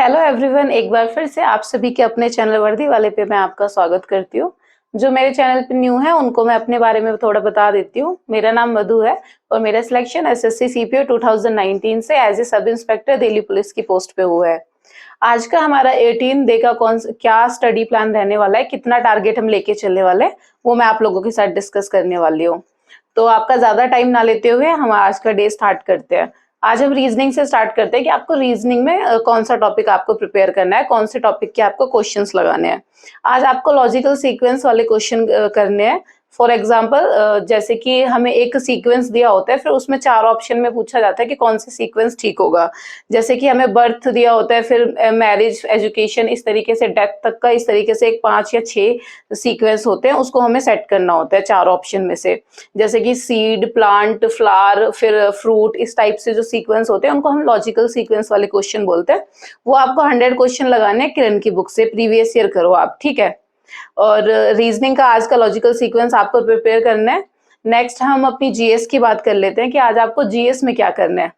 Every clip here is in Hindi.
हेलो एवरीवन, एक बार फिर से आप सभी के अपने चैनल वर्दी वाले पे मैं आपका स्वागत करती हूँ। जो मेरे चैनल पे न्यू है उनको मैं अपने बारे में थोड़ा बता देती हूँ। मेरा नाम मधु है और मेरा सिलेक्शन एसएससी सीपीओ 2019 से as a sub inspector Delhi police की पोस्ट पे हुआ है। आज का हमारा 18 डे का क्या स्टडी प्लान रहने वाला है, कितना टारगेट हम लेके चलने वाले हैं, वो मैं आप लोगों के साथ डिस्कस करने वाली हूँ। तो आपका ज्यादा टाइम ना लेते हुए हम आज का डे स्टार्ट करते हैं। आज हम रीजनिंग से स्टार्ट करते हैं कि आपको रीजनिंग में कौन सा टॉपिक आपको प्रिपेयर करना है, कौन से टॉपिक के आपको क्वेश्चंस लगाने हैं। आज आपको लॉजिकल सीक्वेंस वाले क्वेश्चन करने हैं। फॉर एग्जाम्पल जैसे कि हमें एक सीक्वेंस दिया होता है, फिर उसमें 4 ऑप्शन में पूछा जाता है कि कौन सी सीक्वेंस ठीक होगा। जैसे कि हमें बर्थ दिया होता है, फिर मैरिज, एजुकेशन, इस तरीके से डेथ तक का, इस तरीके से एक 5 या 6 सीक्वेंस होते हैं, उसको हमें सेट करना होता है 4 ऑप्शन में से। जैसे कि सीड, प्लांट, फ्लावर, फिर फ्रूट, इस टाइप से जो सीक्वेंस होते हैं उनको हम लॉजिकल सीक्वेंस वाले क्वेश्चन बोलते हैं। वो आपको 100 क्वेश्चन लगाने हैं किरण की बुक से, प्रीवियस ईयर करो आप, ठीक है। और रीजनिंग का आज का लॉजिकल सीक्वेंस आपको प्रिपेयर करना है। नेक्स्ट हम अपनी जीएस की बात कर लेते हैं कि आज आपको जीएस में क्या करना है।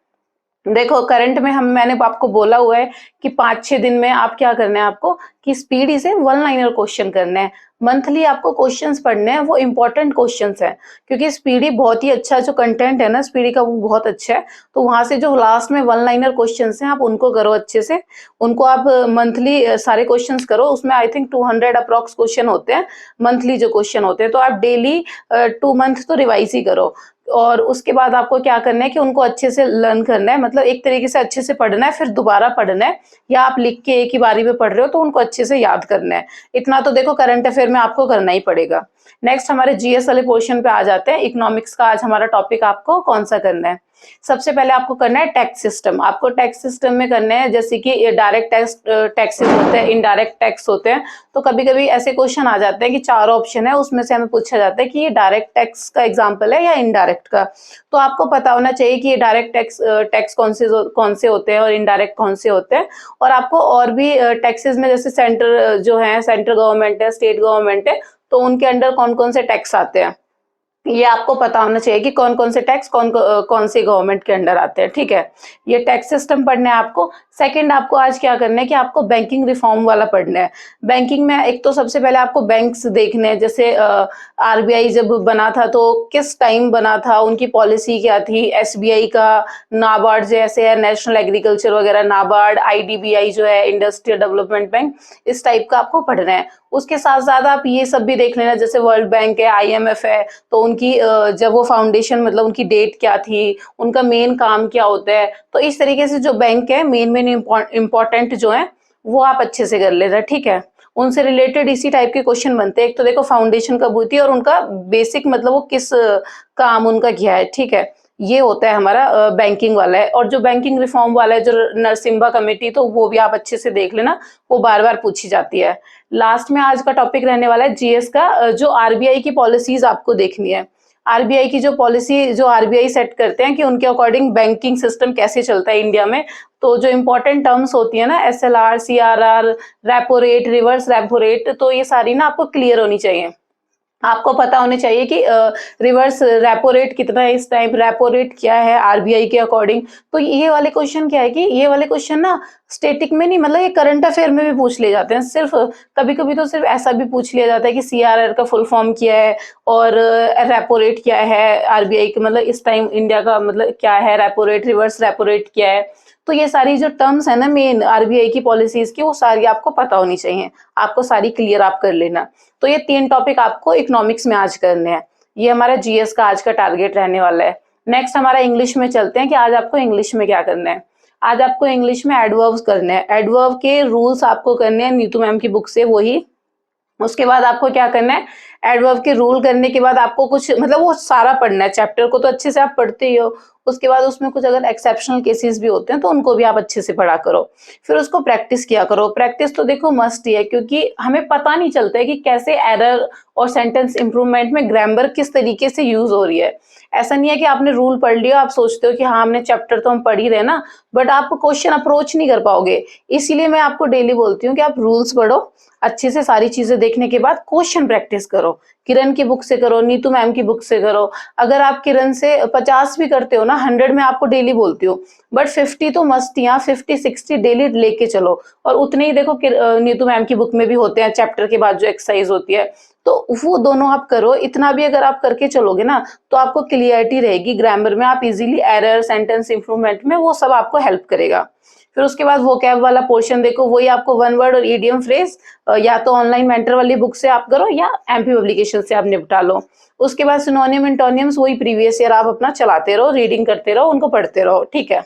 देखो, करंट में मैंने आपको बोला हुआ है कि 5-6 दिन में आप क्या करना है आपको, कि स्पीडी से वन लाइनर क्वेश्चन करना है। मंथली आपको क्वेश्चंस पढ़ने हैं, वो इंपॉर्टेंट क्वेश्चंस हैं, क्योंकि स्पीडी बहुत ही अच्छा जो कंटेंट है ना स्पीडी का, वो बहुत अच्छा है। तो वहां से जो लास्ट में वन लाइनर क्वेश्चंस हैं आप उनको करो अच्छे से। उनको आप मंथली सारे क्वेश्चंस करो। उसमें आई थिंक 200 अप्रॉक्स क्वेश्चन होते हैं मंथली जो क्वेश्चन होते हैं। तो आप डेली 2 मंथ तो रिवाइज ही करो। और उसके बाद आपको क्या करना है कि उनको अच्छे से लर्न करना है, मतलब एक तरीके से अच्छे से पढ़ना है, फिर दोबारा पढ़ना है, या आप लिख के एक ही बारी में पढ़ रहे हो तो उनको अच्छे से याद करना है। इतना तो देखो करंट अफेयर में आपको करना ही पड़ेगा। नेक्स्ट हमारे जीएस वाले पोर्शन पे आ जाते हैं। इकोनॉमिक्स का आज हमारा टॉपिक आपको कौन सा करना है। सबसे पहले आपको करना है टैक्स सिस्टम। आपको टैक्स सिस्टम में करना है, जैसे कि डायरेक्ट टैक्सेस होते हैं, इनडायरेक्ट टैक्स होते हैं। तो कभी कभी ऐसे क्वेश्चन आ जाते हैं कि 4 ऑप्शन है, उसमें से हमें पूछा जाता है कि ये डायरेक्ट टैक्स का एग्जाम्पल है या इनडायरेक्ट का। तो आपको पता होना चाहिए कि ये डायरेक्ट टैक्स कौन से होते हैं और इनडायरेक्ट कौन से होते हैं। और आपको और भी टैक्सेस में, जैसे सेंटर जो है, सेंट्रल गवर्नमेंट है, स्टेट गवर्नमेंट है, तो उनके अंडर कौन कौन से टैक्स आते हैं, ये आपको पता होना चाहिए कि कौन कौन से टैक्स कौन से गवर्नमेंट के अंडर आते हैं, ठीक है। ये टैक्स सिस्टम पढ़ना है आपको। सेकंड आपको आज क्या करना है कि आपको बैंकिंग रिफॉर्म वाला पढ़ना है। बैंकिंग में एक तो सबसे पहले आपको बैंक्स देखने हैं, जैसे आरबीआई जब बना था तो किस टाइम बना था, उनकी पॉलिसी क्या थी। एसबीआई का, नाबार्ड जैसे है, नेशनल एग्रीकल्चर वगैरह, नाबार्ड, आईडीबीआई जो है, इंडस्ट्रियल डेवलपमेंट बैंक, इस टाइप का आपको पढ़ना है। उसके साथ साथ आप ये सब भी देख लेना, जैसे वर्ल्ड बैंक है, आईएमएफ है, तो उनकी जब वो फाउंडेशन, मतलब उनकी डेट क्या थी, उनका मेन काम क्या होता है। तो इस तरीके से जो बैंक है, मेन मेन इंपॉर्टेंट जो है, वो आप अच्छे से कर लेना, ठीक है। उनसे रिलेटेड इसी टाइप के क्वेश्चन बनते हैं। एक तो देखो फाउंडेशन कब हुई थी और उनका बेसिक, मतलब वो किस काम उनका किया है, ठीक है। ये होता है हमारा बैंकिंग वाला है। और जो बैंकिंग रिफॉर्म वाला है, जो नरसिम्हा कमेटी, तो वो भी आप अच्छे से देख लेना, वो बार बार पूछी जाती है। लास्ट में आज का टॉपिक रहने वाला है जीएस का, जो आरबीआई की पॉलिसीज आपको देखनी है। आरबीआई की जो पॉलिसी, जो आरबीआई सेट करते हैं कि उनके अकॉर्डिंग बैंकिंग सिस्टम कैसे चलता है इंडिया में। तो जो इंपॉर्टेंट टर्म्स होती है ना, SLR, CRR, repo rate, reverse repo rate, तो ये सारी ना आपको क्लियर होनी चाहिए। आपको पता होना चाहिए कि रिवर्स रेपो रेट कितना है इस टाइम, रेपो रेट क्या है आरबीआई के अकॉर्डिंग। तो ये वाले क्वेश्चन क्या है कि ये वाले क्वेश्चन ना स्टैटिक में नहीं, मतलब ये करंट अफेयर में भी पूछ ले जाते हैं। सिर्फ कभी कभी तो सिर्फ ऐसा भी पूछ लिया जाता है कि सीआरआर का फुल फॉर्म क्या है और रेपो रेट क्या है आरबीआई के, मतलब इस टाइम इंडिया का मतलब क्या है repo rate, reverse repo rate क्या है। तो ये सारी जो टर्म्स है ना मेन आरबीआई की पॉलिसीज की, वो सारी आपको पता होनी चाहिए। आपको सारी क्लियर आप कर लेना। तो ये 3 टॉपिक आपको इकोनॉमिक्स में आज करने हैं। ये हमारा जीएस का आज का टारगेट रहने वाला है। नेक्स्ट हमारा इंग्लिश में चलते हैं कि आज आपको इंग्लिश में क्या करना है। आज आपको इंग्लिश में एडवर्ब्स करने हैं। एडवर्ब के रूल्स आपको करने हैं नीतू मैम की बुक से, वही। उसके बाद आपको क्या करना है, एडवर्ब के रूल करने के बाद आपको कुछ, मतलब वो सारा पढ़ना है। चैप्टर को तो अच्छे से आप पढ़ते ही हो, उसके बाद उसमें कुछ अगर एक्सेप्शनल केसेस भी होते हैं तो उनको भी आप अच्छे से पढ़ा करो। फिर उसको प्रैक्टिस किया करो। प्रैक्टिस तो देखो मस्ट ही है, क्योंकि हमें पता नहीं चलता है कि कैसे एरर और सेंटेंस इंप्रूवमेंट में ग्रामर किस तरीके से यूज हो रही है। ऐसा नहीं है कि आपने रूल पढ़ लिया, आप सोचते हो कि हाँ हमने चैप्टर तो हम पढ़ ही रहे ना, बट आप क्वेश्चन अप्रोच नहीं कर पाओगे। इसीलिए मैं आपको डेली बोलती हूँ कि आप रूल्स पढ़ो, अच्छे से सारी चीजें देखने के बाद क्वेश्चन प्रैक्टिस करो किरण की बुक से करो, नीतू मैम की बुक से करो। अगर आप किरण से 50 भी करते हो ना, 100 मैं आपको डेली बोलती हूँ, बट 50 तो मस्ट, यहाँ 50-60 डेली लेके चलो। और उतने ही देखो नीतू मैम की बुक में भी होते हैं चैप्टर के बाद जो एक्सरसाइज होती है, तो वो दोनों आप करो। इतना भी अगर आप करके चलोगे ना, तो आपको क्लियरिटी रहेगी ग्रामर में, आप इजीली एरर, सेंटेंस इंप्रूवमेंट में वो सब आपको हेल्प करेगा। फिर उसके बाद वोकैब वाला पोर्शन देखो, वही आपको वन वर्ड और ईडियम फ्रेज या तो ऑनलाइन मेंटर वाली बुक से आप करो या एमपी पब्लिकेशन से आप निपटा लो। उसके बाद सिनोनिम एंटोनियम्स वही प्रीवियस ईयर आप अपना चलाते रहो, रीडिंग करते रहो, उनको पढ़ते रहो, ठीक है।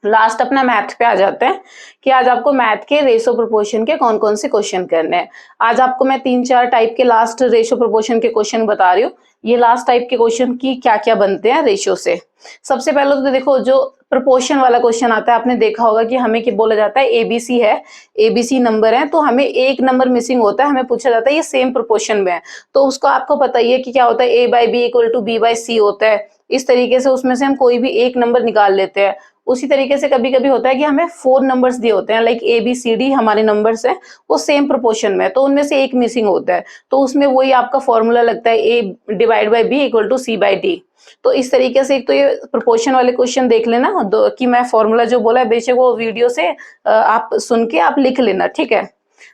लास्ट अपना मैथ पे आ जाते हैं कि आज आपको मैथ के रेशो प्रोपोर्शन के कौन कौन से क्वेश्चन करने हैं। आज आपको मैं 3-4 टाइप के लास्ट रेशो प्रोपोर्शन के क्वेश्चन बता रही हूँ। ये लास्ट टाइप के क्वेश्चन की क्या क्या बनते हैं रेशियो से। सबसे पहले तो देखो, जो प्रोपोर्शन वाला क्वेश्चन आता है, आपने देखा होगा कि हमें क्या बोला जाता है, एबीसी है, एबीसी नंबर है, तो हमें एक नंबर मिसिंग होता है, हमें पूछा जाता है ये सेम प्रोपोर्शन में है, तो उसको आपको पता ही है कि क्या होता है, A by B equal to B by C होता है। इस तरीके से उसमें से हम कोई भी एक नंबर निकाल लेते हैं। उसी तरीके से कभी कभी होता है कि हमें 4 नंबर्स दिए होते हैं, like A B C D हमारे नंबर्स हैं, वो सेम प्रोपोर्शन में है, तो उनमें से एक मिसिंग होता है, तो उसमें वही आपका फॉर्मूला लगता है, A divide by B equal to C by D. तो इस तरीके से एक तो ये प्रोपोर्शन वाले क्वेश्चन देख लेना, कि मैं फॉर्मूला जो बोला है बेशक वो वीडियो से आप सुन के आप लिख लेना, ठीक है।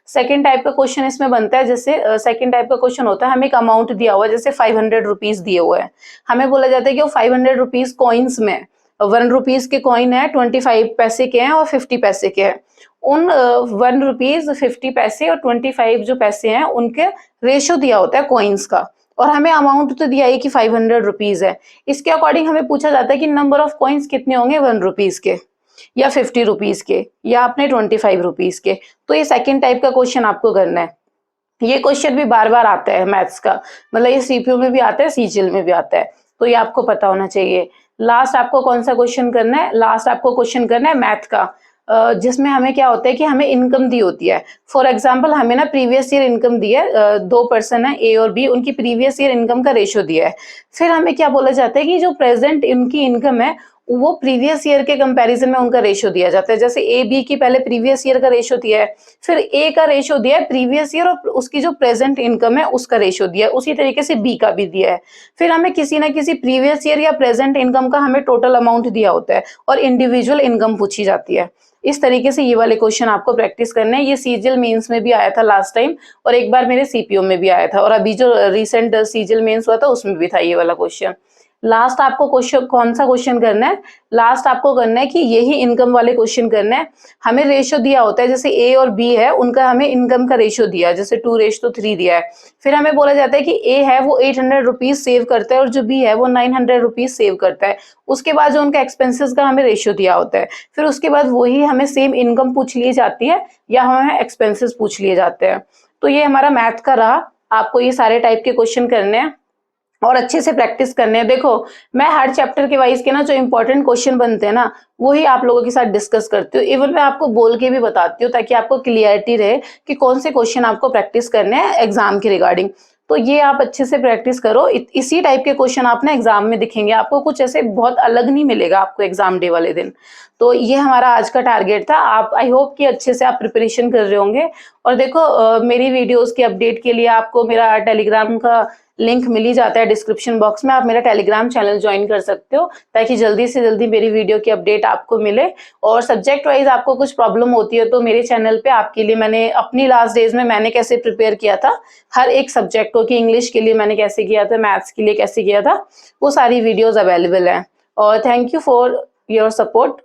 सेकेंड टाइप का क्वेश्चन इसमें बनता है, जैसे सेकेंड टाइप का क्वेश्चन होता है, हमें एक अमाउंट दिया हुआ है, जैसे 500 रुपीज दिए हुए हैं, हमें बोला जाता है कि वो 500 रुपीज कॉइन्स में 1 रुपीज के कॉइन है, 25 पैसे के हैं और 50 पैसे के हैं। उन 1 रुपीज, 50 पैसे और 25 जो पैसे हैं उनके रेशो दिया होता है कॉइन्स का, और हमें अमाउंट तो दिया है कि 500 रुपीज है। इसके अकॉर्डिंग हमें पूछा जाता है कि नंबर ऑफ कॉइन्स कितने होंगे 1 रुपीज के, या 50 रुपीज के, या अपने 25 रुपीज के। तो ये सेकेंड टाइप का क्वेश्चन आपको करना है। ये क्वेश्चन भी बार बार आता है मैथ्स का, मतलब ये सीपीयू में भी आता है, सीजीएल में भी आता है, तो ये आपको पता होना चाहिए। लास्ट आपको कौन सा क्वेश्चन करना है, लास्ट आपको क्वेश्चन करना है मैथ का, जिसमें हमें क्या होता है कि हमें इनकम दी होती है। फॉर एग्जांपल हमें ना प्रीवियस ईयर इनकम दी है, 2 पर्सन है ए और बी, उनकी प्रीवियस ईयर इनकम का रेशो दिया है। फिर हमें क्या बोला जाता है कि जो प्रेजेंट इनकी इनकम है वो प्रीवियस ईयर के कंपैरिजन में उनका रेशो दिया जाता है। जैसे ए बी की पहले प्रीवियस ईयर का रेशो दिया है, फिर ए का रेशो दिया है प्रीवियस ईयर और उसकी जो प्रेजेंट इनकम है उसका रेशो दिया है, उसी तरीके से बी का भी दिया है। फिर हमें किसी ना किसी प्रीवियस ईयर या प्रेजेंट इनकम का हमें टोटल अमाउंट दिया होता है और इंडिविजुअल इनकम पूछी जाती है। इस तरीके से ये वाले क्वेश्चन आपको प्रैक्टिस करने हैं। ये सीजीएल मेंस में भी आया था लास्ट टाइम, और एक बार मेरे सीपीओ में भी आया था, और अभी जो रिसेंट सीजीएल मेंस हुआ था उसमें भी था ये वाला क्वेश्चन। लास्ट आपको क्वेश्चन कौन सा क्वेश्चन करना है, लास्ट आपको करना है कि यही इनकम वाले क्वेश्चन करना है। हमें रेशो दिया होता है, जैसे ए और बी है उनका हमें इनकम का रेशो दिया है, जैसे 2:3 दिया है। फिर हमें बोला जाता है कि ए है वो 800 रुपीज सेव करता है और जो बी है वो 900 रुपीज सेव करता है। उसके बाद जो उनका एक्सपेंसेस का हमें रेशो दिया होता है, फिर उसके बाद वही हमें सेम इनकम पूछ ली जाती है या हमें एक्सपेंसेस पूछ लिए जाते हैं। तो ये हमारा मैथ का रहा, आपको ये सारे टाइप के क्वेश्चन करने हैं और अच्छे से प्रैक्टिस करने हैं। देखो मैं हर चैप्टर के वाइज के ना जो इंपॉर्टेंट क्वेश्चन बनते हैं ना वही आप लोगों के साथ डिस्कस करती हूँ, इवन मैं आपको बोल के भी बताती हूँ ताकि आपको क्लियरिटी रहे कि कौन से क्वेश्चन आपको प्रैक्टिस करने हैं एग्जाम के रिगार्डिंग। तो ये आप अच्छे से प्रैक्टिस करो, इसी टाइप के क्वेश्चन आप ना एग्जाम में दिखेंगे, आपको कुछ ऐसे बहुत अलग नहीं मिलेगा आपको एग्जाम डे वाले दिन। तो ये हमारा आज का टारगेट था। आप आई होप कि अच्छे से आप प्रिपरेशन कर रहे होंगे। और देखो मेरी वीडियोस के अपडेट के लिए आपको मेरा टेलीग्राम का लिंक मिल ही जाता है डिस्क्रिप्शन बॉक्स में, आप मेरा टेलीग्राम चैनल ज्वाइन कर सकते हो ताकि जल्दी से जल्दी मेरी वीडियो की अपडेट आपको मिले। और सब्जेक्ट वाइज आपको कुछ प्रॉब्लम होती है तो मेरे चैनल पे आपके लिए मैंने अपनी लास्ट डेज में मैंने कैसे प्रिपेयर किया था हर एक सब्जेक्ट को, कि इंग्लिश के लिए मैंने कैसे किया था, मैथ्स के लिए कैसे किया था, वो सारी वीडियोज अवेलेबल हैं। और thank you for your support.